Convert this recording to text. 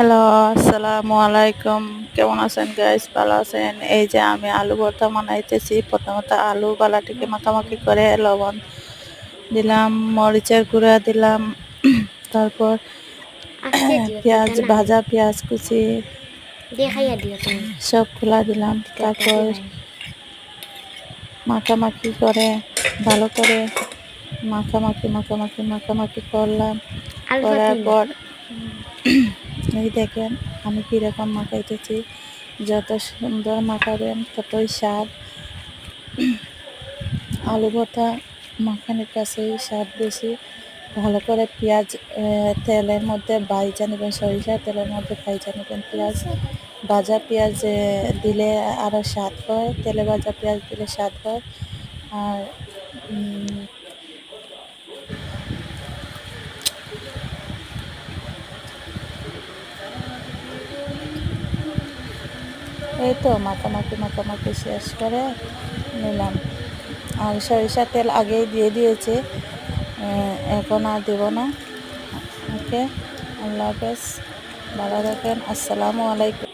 Hello, আসসালামু আলাইকুম। কেমন আছেন গাইস? ভালো আছেন? এই যে আমি আলু ভর্তা বানাইতেছি। প্রথমত আলু বালাটিকে মাখামাখি করে লবণ দিলাম, মরিচের গুঁড়া দিলাম, তারপর আস্তে দিও পেঁয়াজ, দুইটা না ভাজা পেঁয়াজ কুচি দেখাইয়া দিও তুমি সব খোলা দিলাম। দুইটা তারপর দিবাই মাখামাখি করে ভালো করে মাখামাখি করলাম। আলু করার চাটনি না পর এই দেখেন আমি কীরকম মাখাইতেছি। যত সুন্দর মাখাবেন ততই স্বাদ। আলু ভর্তা মাখানোর কাছেই স্বাদ বেশি। ভালো করে পেঁয়াজ তেলের মধ্যে ভাইজা নেবেন, সরিষার তেলের মধ্যে ভাইজা নেবেন পেঁয়াজ। ভাজা পেঁয়াজ দিলে আরও স্বাদ হয়, তেলে ভাজা পেঁয়াজ দিলে স্বাদ হয়। আর এই তো মাখামাখি শেষ করে নিলাম। আর সরিষার তেল আগেই দিয়ে দিয়েছি, এখন আর দেব না। ওকে, আল্লাহ হাফেজ, ভালো থাকেন, আসসালামু আলাইকুম।